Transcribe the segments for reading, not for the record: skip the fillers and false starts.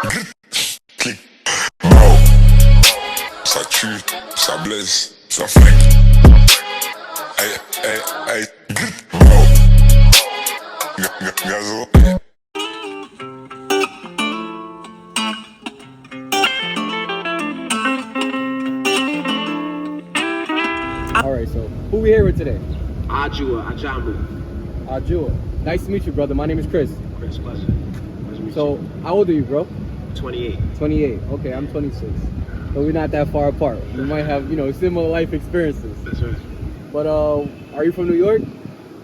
Clic, mort. Ça tue, ça blesse, ça flingue. Hey, hey, hey, mort. Gazo. All right, so who we here with today? AdJua, AdJua. Nice to meet you, brother. My name is Chris. Chris, pleasure. So, how old are you, bro? 28. 28. Okay, I'm 26. So we're not that far apart. We might have, similar life experiences. That's right. But are you from New York?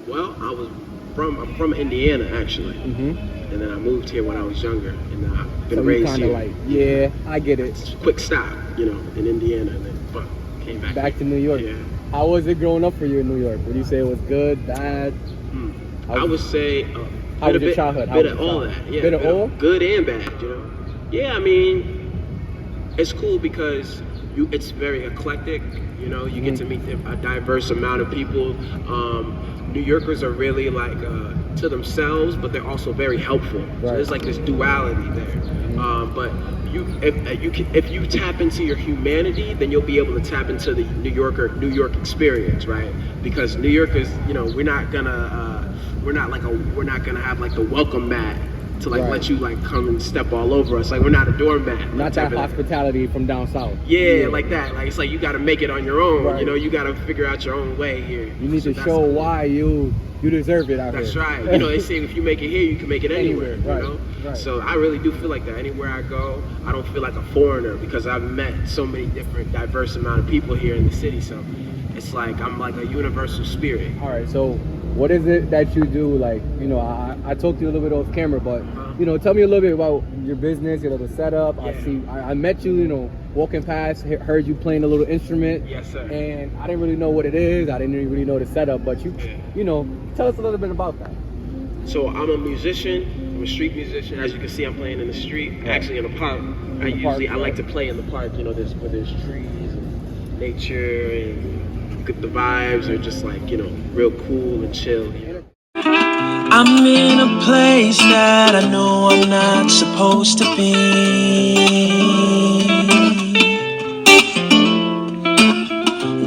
Well, I'm from Indiana actually, Mm-hmm. and then I moved here when I was younger, and I've been So raised kind of here. like, yeah, I get it. Quick stop, in Indiana, and then came back. Back to New York. Yeah. How was it growing up for you in New York? Would you say it was good, bad? I would say how was your childhood? Bit of all that. Yeah, bit of all? Good and bad, Yeah, I mean, it's cool because it's very eclectic. You get to meet a diverse amount of people. New Yorkers are really like to themselves, but they're also very helpful. Right. So there's like this duality there. But if you tap into your humanity, then you'll be able to tap into the New York experience, right? Because New Yorkers, we're not gonna have like the welcome mat to let you come and step all over us. Like we're not a doormat. Not that hospitality from down south. Yeah, like that. Like it's like you got to make it on your own. Right. You got to figure out your own way here. You need to show why you deserve it out here. That's right. They say if you make it here, you can make it anywhere. Right. So I really do feel like that. Anywhere I go, I don't feel like a foreigner because I've met so many different, diverse amount of people here in the city. So it's like I'm like a universal spirit. All right. So what is it that you do? Like, I talked to you a little bit off camera, but tell me a little bit about your business, the setup. Yeah. I met you, walking past, heard you playing a little instrument. Yes, sir. And I didn't really know what it is. I didn't really know the setup, but tell us a little bit about that. So I'm a musician. I'm a street musician. As you can see, I'm playing in the street, actually in a park. I like to play in the park. Where there's trees and nature and the vibes are just like real cool and chill. I'm in a place that I know I'm not supposed to be.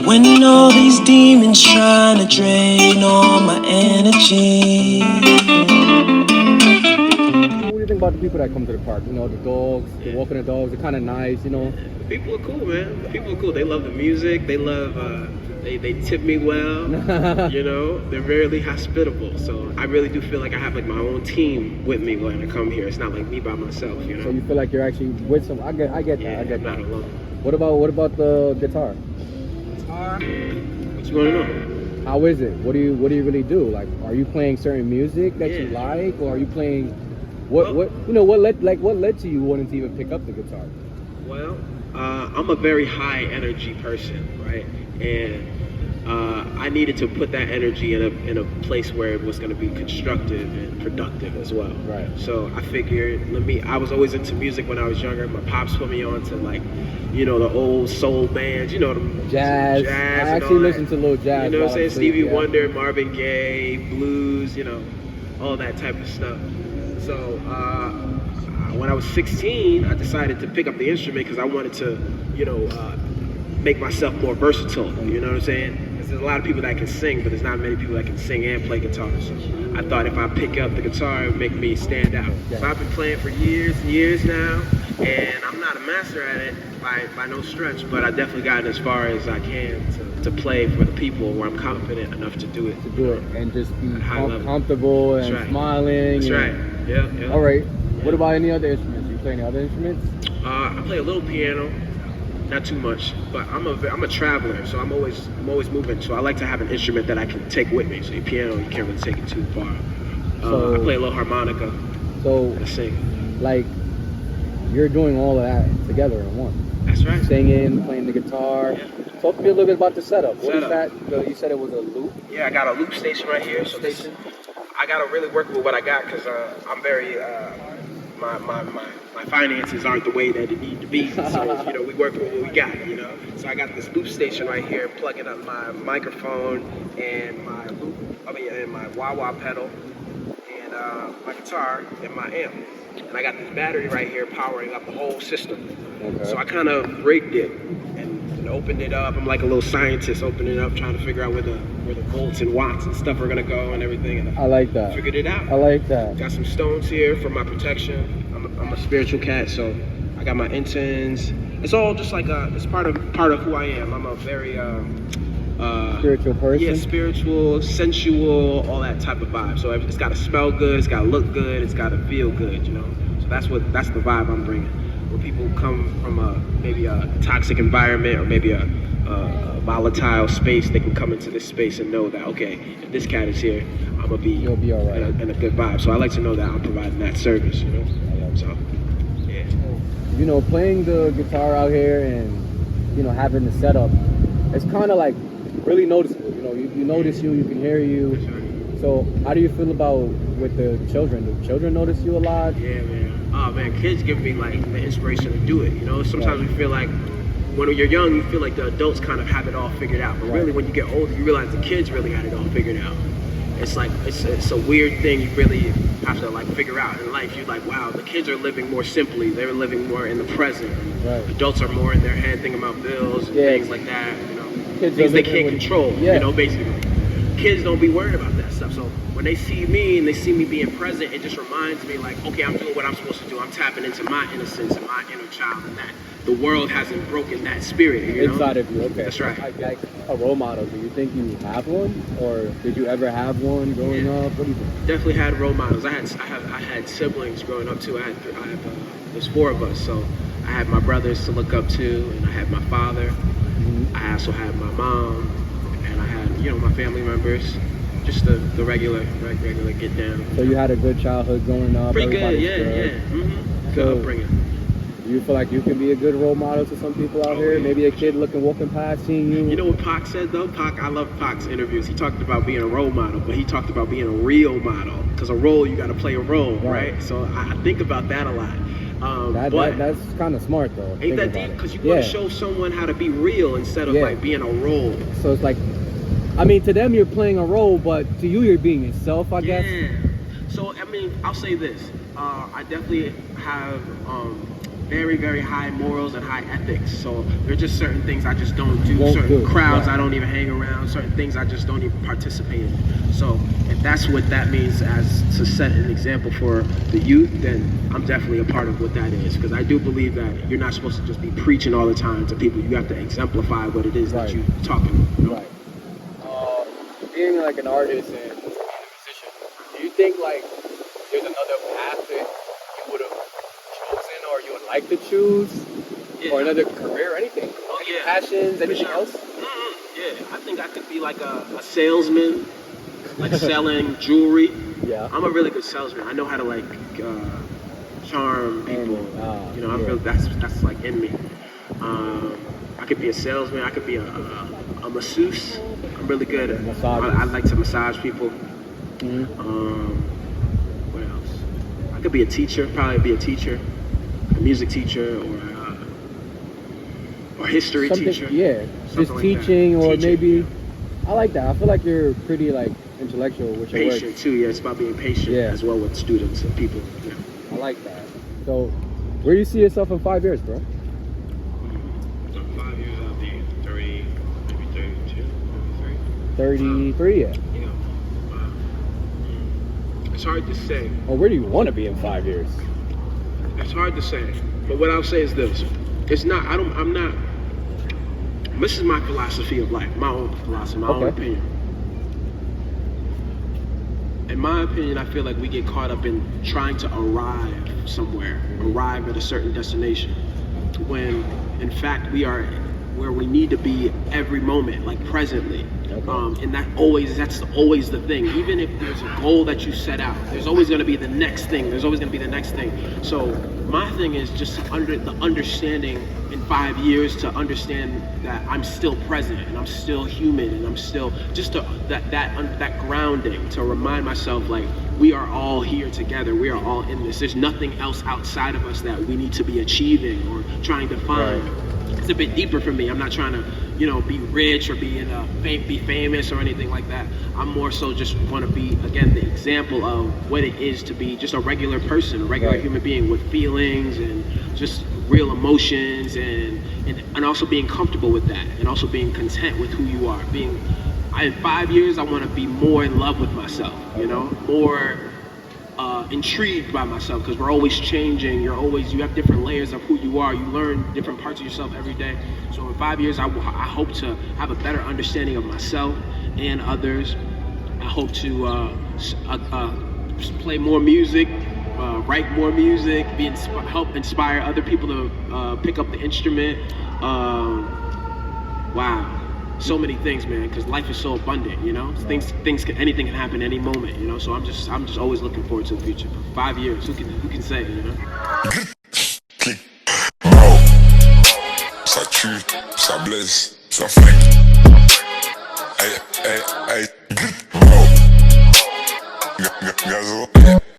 When all these demons trying to drain all my energy. What do you think about the people that come to the park? The dogs, the walking the dogs, they're kind of nice, The people are cool, man. The people are cool. They love the music. They love, they tip me well. They're really hospitable. So I really do feel like I have like my own team with me when I come here. It's not like me by myself, So you feel like you're actually with some, I get that. I'm not alone. What about the guitar? What you want to know? How is it? What do you really do? Like, are you playing certain music that you like, or are you playing what led to you wanting to even pick up the guitar? Well, I'm a very high energy person, right? And I needed to put that energy in a place where it was going to be constructive and productive as well. Right. So I figured, I was always into music when I was younger. My pops put me on to the old soul bands, the jazz. I actually listened to a little jazz. You know what I'm saying? Stevie Wonder, Marvin Gaye, blues, all that type of stuff. So when I was 16, I decided to pick up the instrument because I wanted to, make myself more versatile. You know what I'm saying? There's a lot of people that can sing, but there's not many people that can sing and play guitar. So I thought if I pick up the guitar, it would make me stand out. So I've been playing for years and years now, and I'm not a master at it by no stretch, but I've definitely gotten as far as I can to play for the people where I'm confident enough to do it. And just be comfortable and smiling. That's right. Yeah. All right. What about any other instruments? You play any other instruments? I play a little piano. Not too much, but I'm a traveler, so I'm always moving. So I like to have an instrument that I can take with me. So your piano, you can't really take it too far. I play a little harmonica. So I sing. Like you're doing all of that together in one. That's right. Singing, playing the guitar. Yeah. Talk to me a little bit about the setup. What is that? You said it was a loop. Yeah, I got a loop station right here. So I gotta really work with what I got because I'm very my finances aren't the way that it need to be. So, we work with what we got, So I got this loop station right here, plugging up my microphone and my wah-wah pedal. And my guitar and my amp. And I got this battery right here powering up the whole system. Okay. So I kind of rigged it and opened it up. I'm like a little scientist opening it up, trying to figure out where the volts and watts and stuff are gonna go and everything. And I like that. Figured it out. I like that. Got some stones here for my protection. I'm a spiritual cat, so I got my incense. It's all just like it's part of who I am. I'm a very Spiritual person? Yeah, spiritual, sensual, all that type of vibe. So it's got to smell good, it's got to look good, it's got to feel good, you know. So that's the vibe I'm bringing. When people come from maybe a toxic environment or maybe a volatile space, they can come into this space and know that, okay, if this cat is here, you'll be all right. In a good vibe. So I like to know that I'm providing that service, you know. So yeah. You know, playing the guitar out here and, you know, having the setup, it's kind of like really noticeable. You know, you notice you can hear you. So how do you feel about with the children? Do children notice you a lot? Yeah, man. Oh man, kids give me like the inspiration to do it. You know, sometimes we feel like when you're young, you feel like the adults kind of have it all figured out. But really, when you get older, you realize the kids really had it all figured out. It's like it's a weird thing you really have to like figure out in life. You're like, wow, the kids are living more simply. They're living more in the present. Right. Adults are more in their head thinking about bills and things like that. You know, kids things they can't control. Yeah. You know, basically, kids don't be worried about that stuff. So when they see me and they see me being present, it just reminds me like, okay, I'm doing what I'm supposed to do. I'm tapping into my innocence and my inner child, and that the world hasn't broken that spirit. You know? Inside of you. Okay. That's right. Like a role model. Do you think you have one, or did you ever have one growing up? What do you think? Definitely had role models. I had siblings growing up too. There's 4 of us, so I had my brothers to look up to, and I had my father. Mm-hmm. I also had my mom, and I had my family members. Just the regular get down. So you had a good childhood growing up. Pretty good, yeah. Mm-hmm. Good upbringing. Do you feel like you can be a good role model to some people out here? Yeah. Maybe a kid walking past, seeing you. You know what Pac said though? I love Pac's interviews. He talked about being a role model, but he talked about being a real model. Because a role, you got to play a role, right? So I think about that a lot. That's kind of smart though. Ain't that deep? Because you want to show someone how to be real instead of like being a role. So it's like, I mean, to them you're playing a role, but to you you're being yourself, I guess. Yeah. So I mean, I'll say this. I definitely have very, very high morals and high ethics. So there are just certain things I just don't do. Certain crowds I don't even hang around. Certain things I just don't even participate in. So if that's what that means as to set an example for the youth, then I'm definitely a part of what that is. Because I do believe that you're not supposed to just be preaching all the time to people. You have to exemplify what it is that you're talking about. You know? Right. Being like an artist and being a musician, do you think like there's another path that you would have chosen or you would like to choose, or another career, anything? Any passions, anything else? Yeah, I think I could be like a salesman, like selling jewelry. Yeah. I'm a really good salesman. I know how to like charm people. I'm really, that's like in me. I could be a salesman. I could be a masseuse. I'm really good at I like to massage people. Mm-hmm. What else? I could be a teacher. Probably be a teacher, a music teacher, or history teacher. Yeah, just like teaching, or teaching, maybe. I like that. I feel like you're pretty like intellectual with your work. Patient too. Yeah, it's about being patient as well with students and people. Yeah. I like that. So, where do you see yourself in 5 years, bro? 5 years, I'll be 30, maybe 32, 33, yeah. It's hard to say. Well, where do you want to be in 5 years? It's hard to say. But what I'll say is this. It's not, I'm not, this is my philosophy of life, my own philosophy, my own opinion. In my opinion, I feel like we get caught up in trying to arrive somewhere, arrive at a certain destination, when in fact we are where we need to be every moment, like presently. And that's always the thing. Even if there's a goal that you set out, there's always going to be the next thing. There's always going to be the next thing. So my thing is just the understanding in 5 years to understand that I'm still present and I'm still human and I'm still just that grounding to remind myself like we are all here together. We are all in this. There's nothing else outside of us that we need to be achieving or trying to find. It's a bit deeper for me. I'm not trying to you know, be rich or be famous or anything like that. I'm more so just want to be, again, the example of what it is to be just a regular person, a regular human being with feelings and just real emotions, and also being comfortable with that, and also being content with who you are. In 5 years, I want to be more in love with myself, you know, more intrigued by myself, because we're always changing. You have different layers of who you are. You learn different parts of yourself every day. So in 5 years, I hope to have a better understanding of myself and others. I hope to play more music, write more music, help inspire other people to pick up the instrument. Wow. So many things, man, because life is so abundant, you know. Anything can happen any moment, you know. So I'm just always looking forward to the future. 5 years, who can say, you know? Bro, ça tue, ça blesse, ça flingue. Hey, hey, hey, bro, gazo.